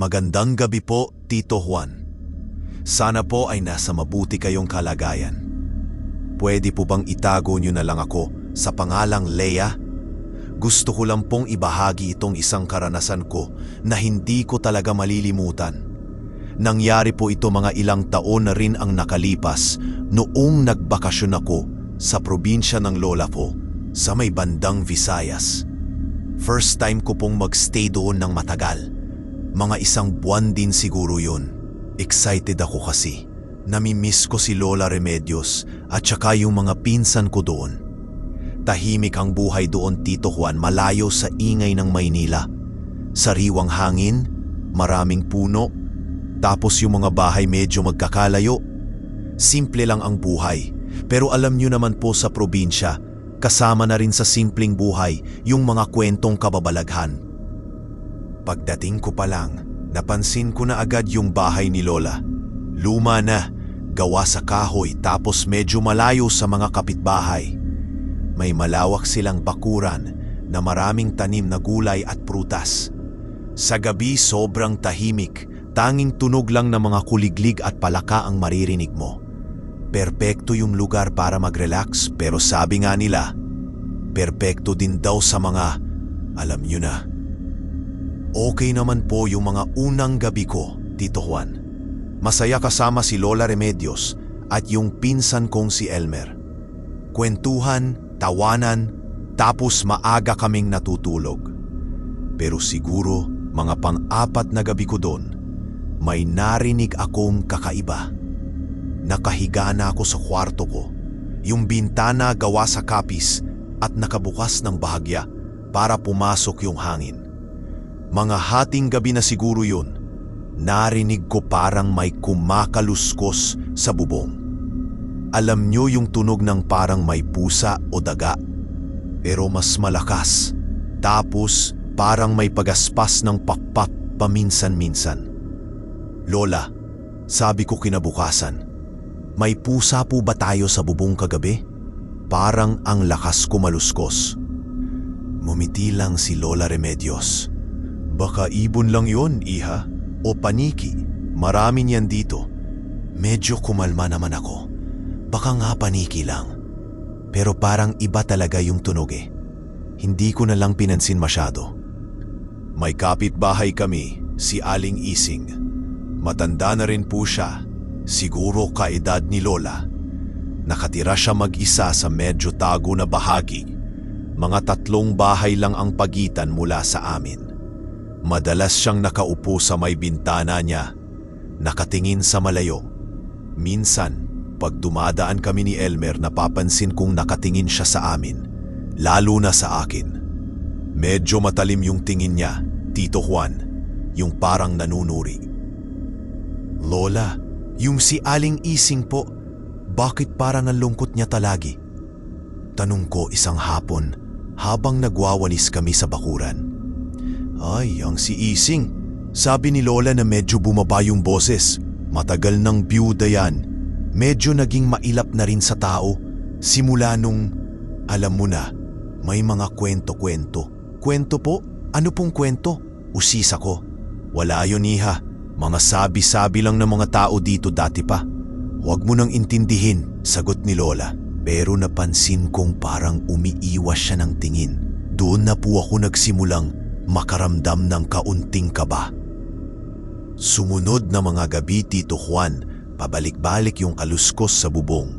Magandang gabi po, Tito Juan. Sana po ay nasa mabuti kayong kalagayan. Pwede po bang itago niyo na lang ako sa pangalang Leia? Gusto ko lang pong ibahagi itong isang karanasan ko na hindi ko talaga malilimutan. Nangyari po ito mga ilang taon na rin ang nakalipas noong nagbakasyon ako sa probinsya ng lola ko sa may bandang Visayas. First time ko pong magstay doon ng matagal. Mga isang buwan din siguro yun. Excited ako kasi. Namimiss ko si Lola Remedios at saka yung mga pinsan ko doon. Tahimik ang buhay doon, Tito Juan, malayo sa ingay ng Maynila. Sariwang hangin, maraming puno, tapos yung mga bahay medyo magkakalayo. Simple lang ang buhay, pero alam nyo naman po sa probinsya, kasama na rin sa simpleng buhay yung mga kwentong kababalaghan. Pagdating ko pa lang, napansin ko na agad yung bahay ni Lola. Luma na, gawa sa kahoy tapos medyo malayo sa mga kapitbahay. May malawak silang bakuran na maraming tanim na gulay at prutas. Sa gabi sobrang tahimik, tanging tunog lang ng mga kuliglig at palaka ang maririnig mo. Perpekto yung lugar para mag-relax, pero sabi nga nila, perpekto din daw sa mga, alam nyo na. Okay naman po yung mga unang gabi ko, Tito Juan. Masaya kasama si Lola Remedios at yung pinsan kong si Elmer. Kwentuhan, tawanan, tapos maaga kaming natutulog. Pero siguro mga pang-apat na gabi ko doon, may narinig akong kakaiba. Nakahiga na ako sa kwarto ko, yung bintana gawa sa kapis at nakabukas ng bahagya para pumasok yung hangin. Mga hating gabi na siguro yun, narinig ko parang may kumakaluskos sa bubong. Alam nyo yung tunog ng parang may pusa o daga, pero mas malakas. Tapos parang may pagaspas ng pakpak paminsan-minsan. Lola, sabi ko kinabukasan, may pusa po ba tayo sa bubong kagabi? Parang ang lakas kumaluskos. Mumiti lang si Lola Remedios. Baka ibon lang yon, iha, o paniki. Marami niyan dito. Medyo kumalma naman ako. Baka nga paniki lang. Pero parang iba talaga yung tunog eh. Hindi ko na lang pinansin masyado. May kapitbahay kami, si Aling Ising. Matanda na rin po siya, siguro kaedad ni Lola. Nakatira siya mag-isa sa medyo tago na bahagi. Mga 3 bahay lang ang pagitan mula sa amin. Madalas siyang nakaupo sa may bintana niya, nakatingin sa malayo. Minsan, pag dumadaan kami ni Elmer, napapansin kong nakatingin siya sa amin, lalo na sa akin. Medyo matalim yung tingin niya, Tito Juan, yung parang nanunuri. Lola, yung si Aling Ising po, bakit parang ang lungkot niya talagi? Tanong ko isang hapon habang nagwawalis kami sa bakuran. Ay, ang si Ising. Sabi ni Lola na medyo bumaba yung boses. Matagal ng byuda yan. Medyo naging mailap na rin sa tao. Simula nung, alam mo na, may mga kwento-kwento. Kwento po? Ano pong kwento? Usisa ko. Wala yun, iha. Mga sabi-sabi lang ng mga tao dito dati pa. Huwag mo nang intindihin, sagot ni Lola. Pero napansin kong parang umiiwas siya ng tingin. Doon na po ako nagsimulang makaramdam ng kaunting kaba. Sumunod na mga gabi, Tito Juan, pabalik-balik yung kaluskos sa bubong.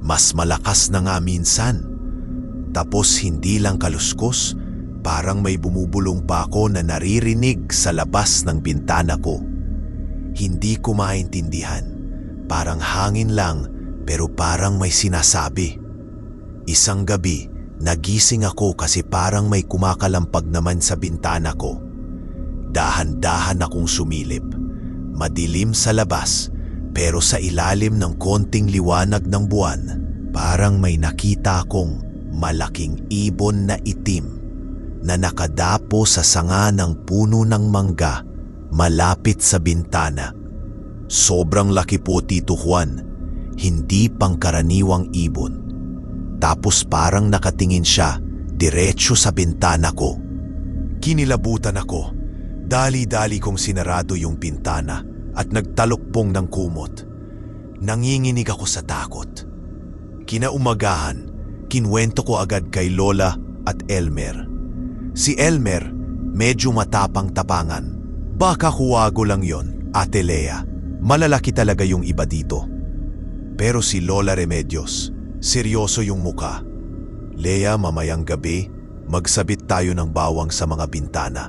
Mas malakas na nga minsan. Tapos hindi lang kaluskos, parang may bumubulong pa ako na naririnig sa labas ng bintana ko. Hindi ko maintindihan. Parang hangin lang, pero parang may sinasabi. Isang gabi, nagising ako kasi parang may kumakalampag naman sa bintana ko. Dahan-dahan akong sumilip. Madilim sa labas, pero sa ilalim ng konting liwanag ng buwan, parang may nakita akong malaking ibon na itim na nakadapo sa sanga ng puno ng mangga malapit sa bintana. Sobrang laki po, Tito Juan, hindi pangkaraniwang ibon. Tapos parang nakatingin siya diretso sa bintana ko. Kinilabutan ako. Dali-dali kong sinarado yung pintana at nagtalokbong ng kumot. Nanginginig ako sa takot. Kinaumagahan, kinwento ko agad kay Lola at Elmer. Si Elmer, medyo matapang-tapangan. Baka huwago lang yon, Ate Lea. Malalaki talaga yung iba dito. Pero si Lola Remedios, seryoso yung muka. Lea, mamayang gabi, magsabit tayo ng bawang sa mga bintana.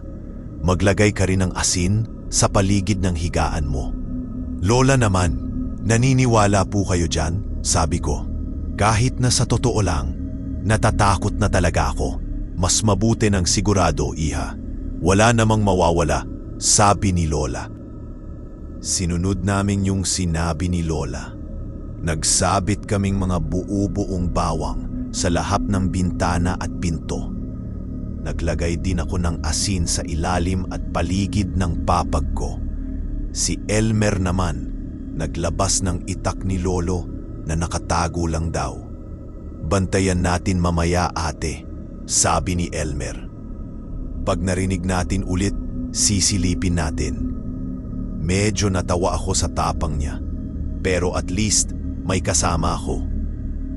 Maglagay ka rin ng asin sa paligid ng higaan mo. Lola naman, naniniwala po kayo dyan? Sabi ko. Kahit na sa totoo lang, natatakot na talaga ako. Mas mabuti ng sigurado, iha. Wala namang mawawala, sabi ni Lola. Sinunod namin yung sinabi ni Lola. Nagsabit kaming mga buo-buong bawang sa lahap ng bintana at pinto. Naglagay din ako ng asin sa ilalim at paligid ng papag ko. Si Elmer naman, naglabas ng itak ni Lolo na nakatago lang daw. Bantayan natin mamaya, ate, sabi ni Elmer. Pag narinig natin ulit, sisilipin natin. Medyo natawa ako sa tapang niya, pero at least may kasama ako.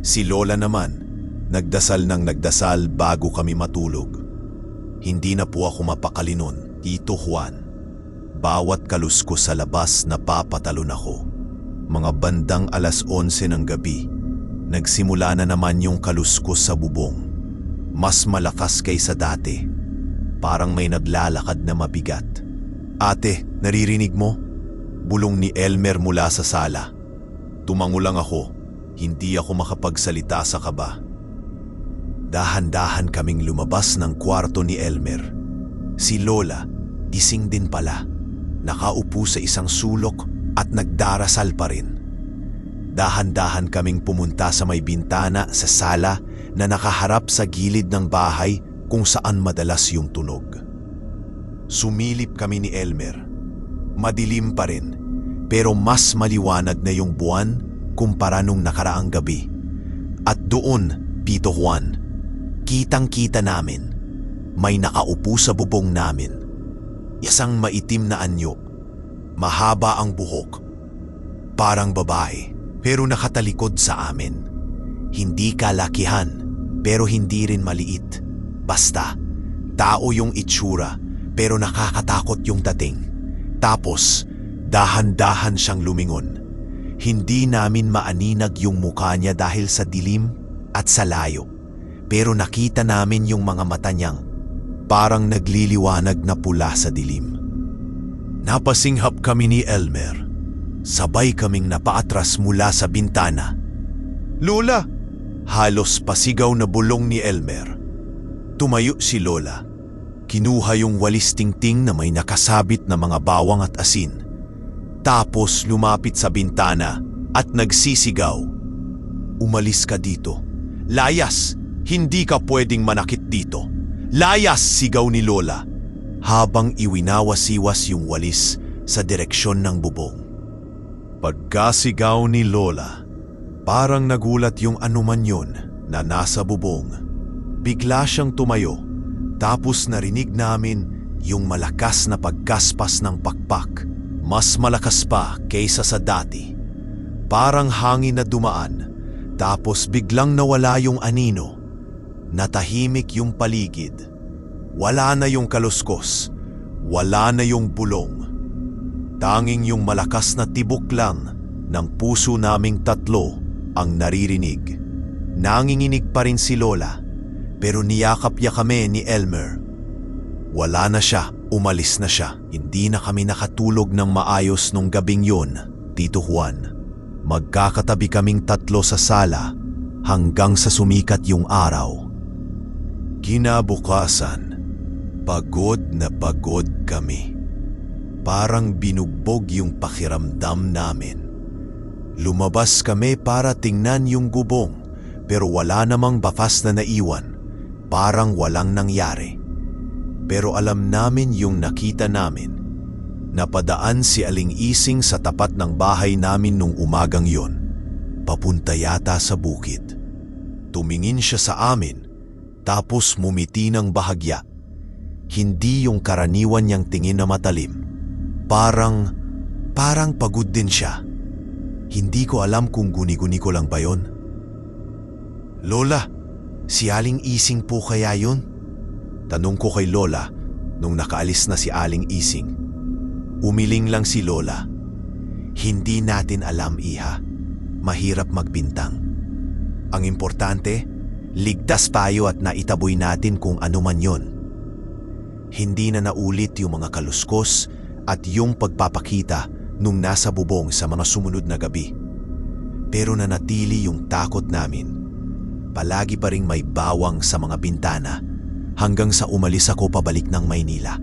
Si Lola naman, nagdasal ng nagdasal bago kami matulog. Hindi na po ako mapakali nun, Tito Juan. Bawat kaluskos sa labas napapatalon ako. Mga bandang 11:00 ng gabi, nagsimula na naman yung kaluskos sa bubong. Mas malakas kaysa dati. Parang may naglalakad na mabigat. Ate, naririnig mo? Bulong ni Elmer mula sa sala. Tumango lang ako. Hindi ako makapagsalita sa kaba. Dahan-dahan kaming lumabas ng kwarto ni Elmer. Si Lola, gising din pala. Nakaupo sa isang sulok at nagdarasal pa rin. Dahan-dahan kaming pumunta sa may bintana sa sala na nakaharap sa gilid ng bahay kung saan madalas yung tunog. Sumilip kami ni Elmer. Madilim pa rin, pero mas maliwanag na yung buwan kumpara nung nakaraang gabi. At doon, Tito Juan, kitang-kita namin, may nakaupo sa bubong namin. Isang maitim na anyo, mahaba ang buhok, parang babae, pero nakatalikod sa amin. Hindi kalakihan, pero hindi rin maliit. Basta, tao yung itsura, pero nakakatakot yung dating. Tapos, dahan-dahan siyang lumingon. Hindi namin maaninag yung mukha niya dahil sa dilim at sa layo. Pero nakita namin yung mga mata niyang parang nagliliwanag na pula sa dilim. Napasinghap kami ni Elmer. Sabay kaming napaatras mula sa bintana. Lola! Halos pasigaw na bulong ni Elmer. Tumayo si Lola. Kinuha yung walis tingting na may nakasabit na mga bawang at asin. Tapos lumapit sa bintana at nagsisigaw. Umalis ka dito. Layas! Hindi ka pwedeng manakit dito. Layas! Sigaw ni Lola habang iwinawasiwas yung walis sa direksyon ng bubong. Pagkasigaw ni Lola, parang nagulat yung anuman yun na nasa bubong. Bigla siyang tumayo, tapos narinig namin yung malakas na pagkaspas ng pakpak. Mas malakas pa kaysa sa dati. Parang hangin na dumaan, tapos biglang nawala yung anino. Natahimik yung paligid. Wala na yung kaluskos. Wala na yung bulong. Tanging yung malakas na tibok lang ng puso naming tatlo ang naririnig. Nanginginig pa rin si Lola, pero niyakap niya kami ni Elmer. Wala na siya, umalis na siya. Hindi na kami nakatulog ng maayos nung gabing yun, Tito Juan. Magkakatabi kaming tatlo sa sala hanggang sa sumikat yung araw. Kinabukasan, pagod na pagod kami. Parang binugbog yung pakiramdam namin. Lumabas kami para tingnan yung gubong, pero wala namang bakas na naiwan. Parang walang nangyari. Pero alam namin yung nakita namin. Napadaan si Aling Ising sa tapat ng bahay namin nung umagang yon. Papunta yata sa bukid. Tumingin siya sa amin, tapos mumiti ng bahagya. Hindi yung karaniwan niyang tingin na matalim. Parang pagod din siya. Hindi ko alam kung guni-guni ko lang ba yon. Lola, si Aling Ising po kaya yun? Tanong ko kay Lola nung nakaalis na si Aling Ising. Umiling lang si Lola. Hindi natin alam, iha. Mahirap magbintang. Ang importante, ligtas tayo at naitaboy natin kung ano man yon. Hindi na naulit yung mga kaluskos at yung pagpapakita nung nasa bubong sa mga sumunod na gabi. Pero nanatili yung takot namin. Palagi pa ring may bawang sa mga bintana hanggang sa umalis ako pabalik ng Maynila.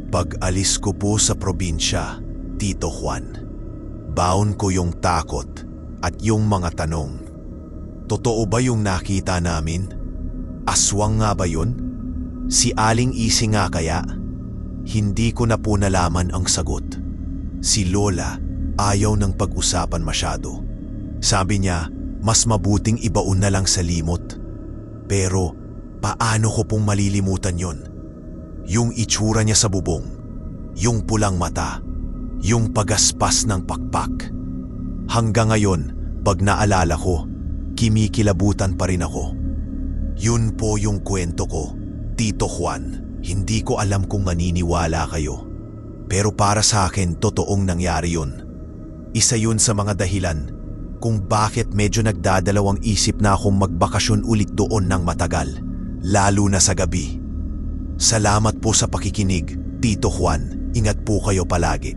Pag-alis ko po sa probinsya, Tito Juan, baon ko yung takot at yung mga tanong. Totoo ba yung nakita namin? Aswang nga ba yun? Si Aling Ising nga kaya? Hindi ko na po nalaman ang sagot. Si Lola ayaw ng pag-usapan masyado. Sabi niya, mas mabuting ibaon na lang sa limot. Pero paano ko pong malilimutan yon? Yung itsura niya sa bubong, yung pulang mata, yung pagaspas ng pakpak. Hanggang ngayon, pag naalala ko, kimikilabutan pa rin ako. Yun po yung kwento ko, Tito Juan. Hindi ko alam kung maniniwala kayo. Pero para sa akin, totoong nangyari yun. Isa yun sa mga dahilan kung bakit medyo nagdadalawang isip na akong magbakasyon ulit doon ng matagal, lalo na sa gabi. Salamat po sa pakikinig, Tito Juan. Ingat po kayo palagi.